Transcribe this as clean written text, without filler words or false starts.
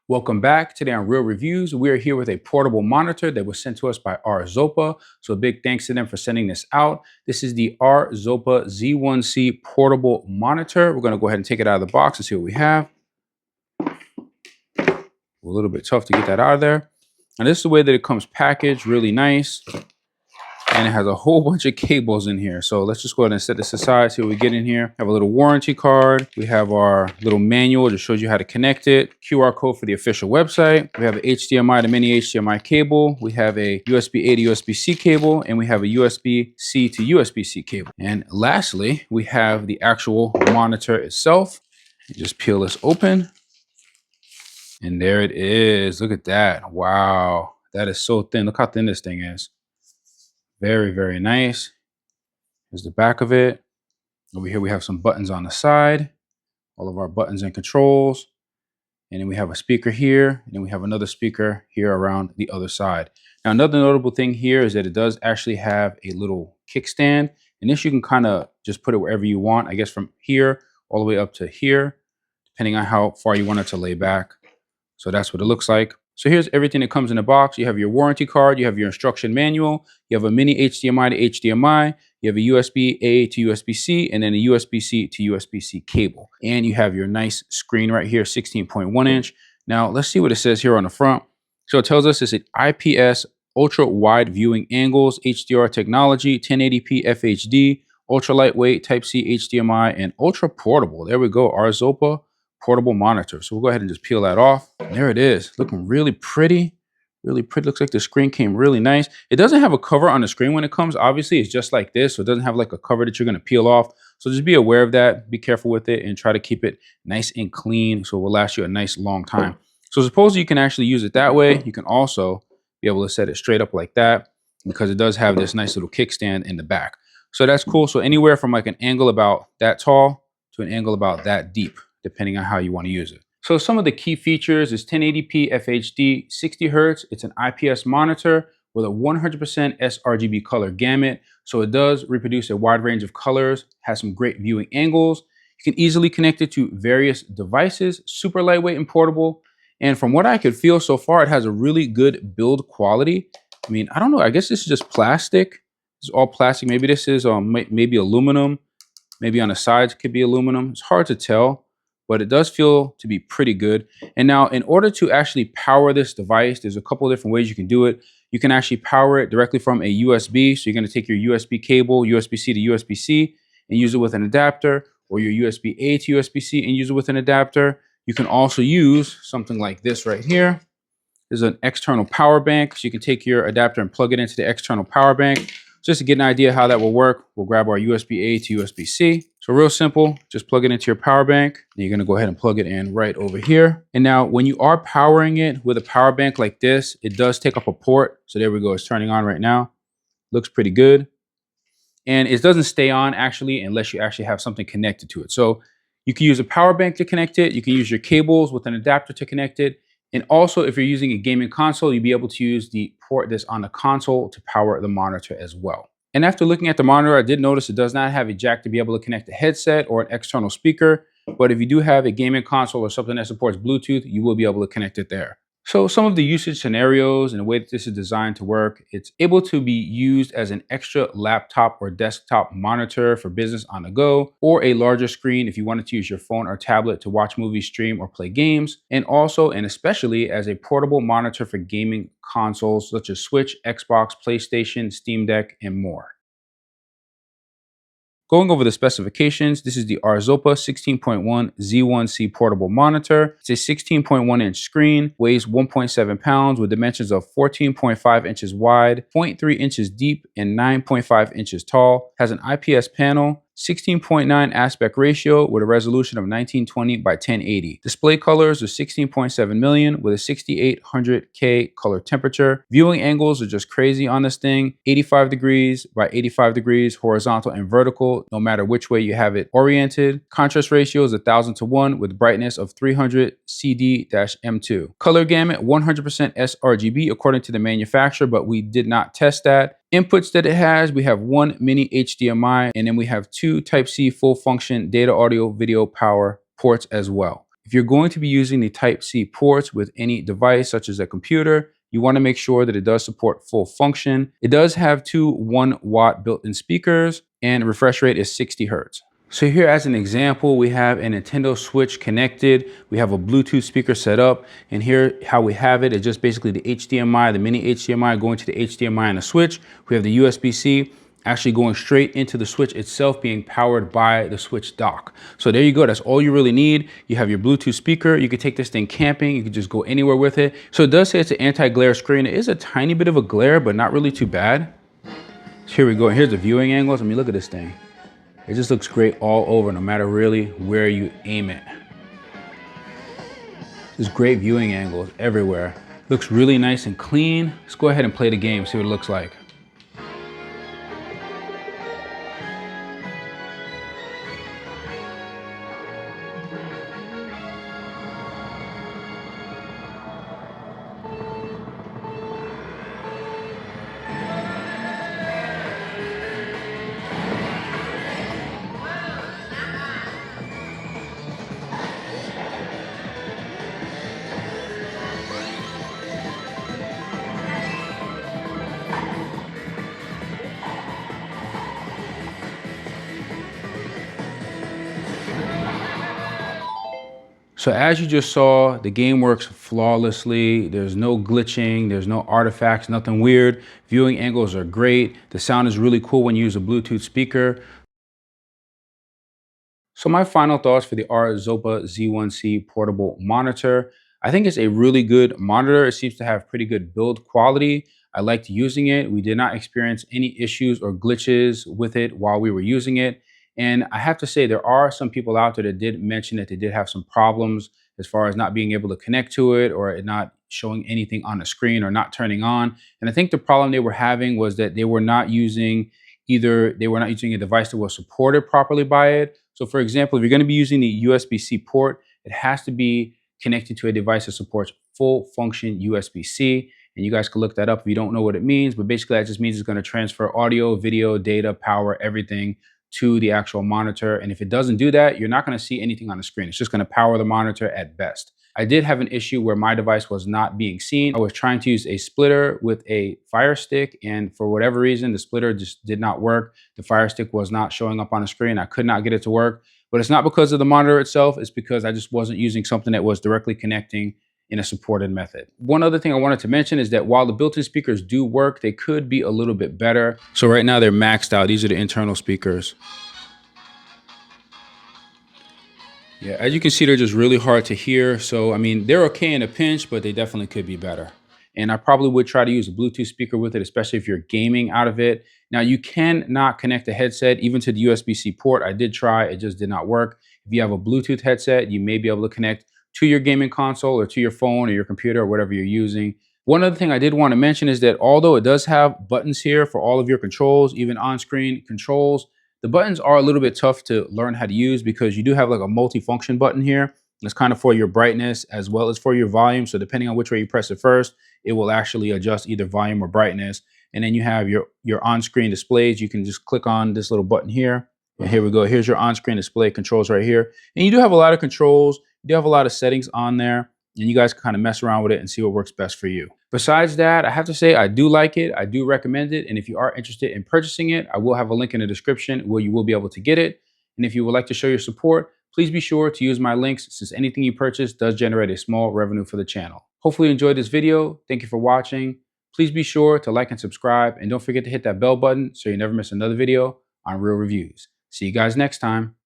Welcome back. Today on Real Reviews, we are here with a portable monitor that was sent to us by Arzopa. So a big thanks to them for sending this out. This is the Arzopa Z1C portable monitor. We're going to go ahead and take it out of the box and see what we have. A little bit tough to get that out of there. And this is the way that it comes packaged, really nice. And it has a whole bunch of cables in here. So let's just go ahead and set this aside, see what we get in here. Have a little warranty card. We have our little manual that shows you how to connect it. QR code for the official website. We have an HDMI to mini HDMI cable. We have a USB-A to USB-C cable, and we have a USB-C to USB-C cable. And lastly, we have the actual monitor itself. Just peel this open. And there it is. Look at that. Wow. That is so thin. Look how thin this thing is. Very, very nice. Here's the back of it. Over here, we have some buttons on the side, all of our buttons and controls. And then we have a speaker here, and then we have another speaker here around the other side. Now, another notable thing here is that it does actually have a little kickstand. And this you can kind of just put it wherever you want, I guess from here all the way up to here, depending on how far you want it to lay back. So that's what it looks like. So here's everything that comes in the box. You have your warranty card, you have your instruction manual, you have a mini HDMI to HDMI, you have a USB-A to USB-C, and then a USB-C to USB-C cable. And you have your nice screen right here, 16.1 inch. Now let's see what it says here on the front. So it tells us it's an IPS ultra wide viewing angles, HDR technology, 1080p FHD, ultra lightweight Type-C HDMI, and ultra portable. There we go, Arzopa portable monitor. So we'll go ahead and just peel that off. There it is, looking really pretty. Really pretty. Looks like the screen came really nice. It doesn't have a cover on the screen when it comes. Obviously, it's just like this. So it doesn't have like a cover that you're going to peel off. So just be aware of that. Be careful with it and try to keep it nice and clean so it will last you a nice long time. So suppose you can actually use it that way. You can also be able to set it straight up like that because it does have this nice little kickstand in the back. So that's cool. So anywhere from like an angle about that tall to an angle about that deep, depending on how you want to use it. So some of the key features is 1080p FHD, 60 Hertz. It's an IPS monitor with a 100% sRGB color gamut. So it does reproduce a wide range of colors, has some great viewing angles. You can easily connect it to various devices, super lightweight and portable. And from what I could feel so far, it has a really good build quality. I mean, I don't know, I guess this is just plastic. It's all plastic. Maybe this is maybe aluminum. Maybe on the sides it could be aluminum. It's hard to tell, but it does feel to be pretty good. And now in order to actually power this device, there's a couple of different ways you can do it. You can actually power it directly from a USB. So you're going to take your USB cable, USB-C to USB-C, and use it with an adapter, or your USB-A to USB-C and use it with an adapter. You can also use something like this right here. There's an external power bank. So you can take your adapter and plug it into the external power bank. Just to get an idea how that will work, we'll grab our USB-A to USB-C. So real simple, just plug it into your power bank. And you're gonna go ahead and plug it in right over here. And now when you are powering it with a power bank like this, it does take up a port. So there we go, it's turning on right now. Looks pretty good. And it doesn't stay on actually, unless you actually have something connected to it. So you can use a power bank to connect it. You can use your cables with an adapter to connect it. And also, if you're using a gaming console, you'll be able to use the port that's on the console to power the monitor as well. And after looking at the monitor, I did notice it does not have a jack to be able to connect a headset or an external speaker. But if you do have a gaming console or something that supports Bluetooth, you will be able to connect it there. So some of the usage scenarios and the way that this is designed to work, it's able to be used as an extra laptop or desktop monitor for business on the go, or a larger screen if you wanted to use your phone or tablet to watch movies, stream, or play games. And also, and especially as a portable monitor for gaming consoles such as Switch, Xbox, PlayStation, Steam Deck, and more. Going over the specifications, this is the Arzopa 16.1 Z1C portable monitor. It's a 16.1 inch screen, weighs 1.7 pounds with dimensions of 14.5 inches wide, 0.3 inches deep, and 9.5 inches tall. Has an IPS panel, 16.9 aspect ratio with a resolution of 1920 by 1080. Display colors are 16.7 million with a 6800K color temperature. Viewing angles are just crazy on this thing. 85 degrees by 85 degrees, horizontal and vertical, no matter which way you have it oriented. Contrast ratio is 1000:1 with brightness of 300 CD-M2. Color gamut 100% sRGB according to the manufacturer, but we did not test that. Inputs that it has, we have one mini HDMI, and then we have two Type-C full function data audio video power ports as well. If you're going to be using the Type-C ports with any device, such as a computer, you want to make sure that it does support full function. It does have two 1-watt built-in speakers, and refresh rate is 60 hertz. So here as an example, we have a Nintendo Switch connected. We have a Bluetooth speaker set up, and here how we have it is just basically the HDMI, the mini HDMI going to the HDMI on the Switch. We have the USB-C actually going straight into the Switch itself, being powered by the Switch dock. So there you go, that's all you really need. You have your Bluetooth speaker. You could take this thing camping. You could just go anywhere with it. So it does say it's an anti-glare screen. It is a tiny bit of a glare, but not really too bad. So here we go, here's the viewing angles. I mean, look at this thing. It just looks great all over, no matter really where you aim it. Just great viewing angles everywhere. Looks really nice and clean. Let's go ahead and play the game, see what it looks like. So as you just saw, the game works flawlessly. There's no glitching, there's no artifacts, nothing weird. Viewing angles are great. The sound is really cool when you use a Bluetooth speaker. So my final thoughts for the Arzopa Z1C portable monitor. I think it's a really good monitor. It seems to have pretty good build quality. I liked using it. We did not experience any issues or glitches with it while we were using it. And I have to say, there are some people out there that did mention that they did have some problems as far as not being able to connect to it, or it not showing anything on the screen, or not turning on. And I think the problem they were having was that they were not using a device that was supported properly by it. So for example, if you're going to be using the USB-C port, it has to be connected to a device that supports full function USB-C. And you guys can look that up if you don't know what it means, but basically that just means it's going to transfer audio, video, data, power, everything to the actual monitor. And if it doesn't do that, you're not going to see anything on the screen. It's just going to power the monitor at best. I did have an issue where my device was not being seen. I was trying to use a splitter with a Fire Stick, and for whatever reason, the splitter just did not work. The Fire Stick was not showing up on the screen. I could not get it to work, but it's not because of the monitor itself. It's because I just wasn't using something that was directly connecting in a supported method. One other thing I wanted to mention is that while the built-in speakers do work, they could be a little bit better. So right now they're maxed out. These are the internal speakers. Yeah, as you can see, they're just really hard to hear. So, I mean, they're okay in a pinch, but they definitely could be better. And I probably would try to use a Bluetooth speaker with it, especially if you're gaming out of it. Now, you cannot connect a headset even to the USB-C port. I did try, it just did not work. If you have a Bluetooth headset, you may be able to connect to your gaming console or to your phone or your computer or whatever you're using. One other thing I did want to mention is that although it does have buttons here for all of your controls, even on-screen controls, the buttons are a little bit tough to learn how to use because you do have like a multi-function button here. It's kind of for your brightness as well as for your volume. So depending on which way you press it first, it will actually adjust either volume or brightness. And then you have your on-screen displays. You can just click on this little button here. And here we go. Here's your on-screen display controls right here. And you do have a lot of controls. You do have a lot of settings on there. And you guys can kind of mess around with it and see what works best for you. Besides that, I have to say I do like it. I do recommend it. And if you are interested in purchasing it, I will have a link in the description where you will be able to get it. And if you would like to show your support, please be sure to use my links, since anything you purchase does generate a small revenue for the channel. Hopefully you enjoyed this video. Thank you for watching. Please be sure to like and subscribe, and don't forget to hit that bell button so you never miss another video on Real Reviews. See you guys next time.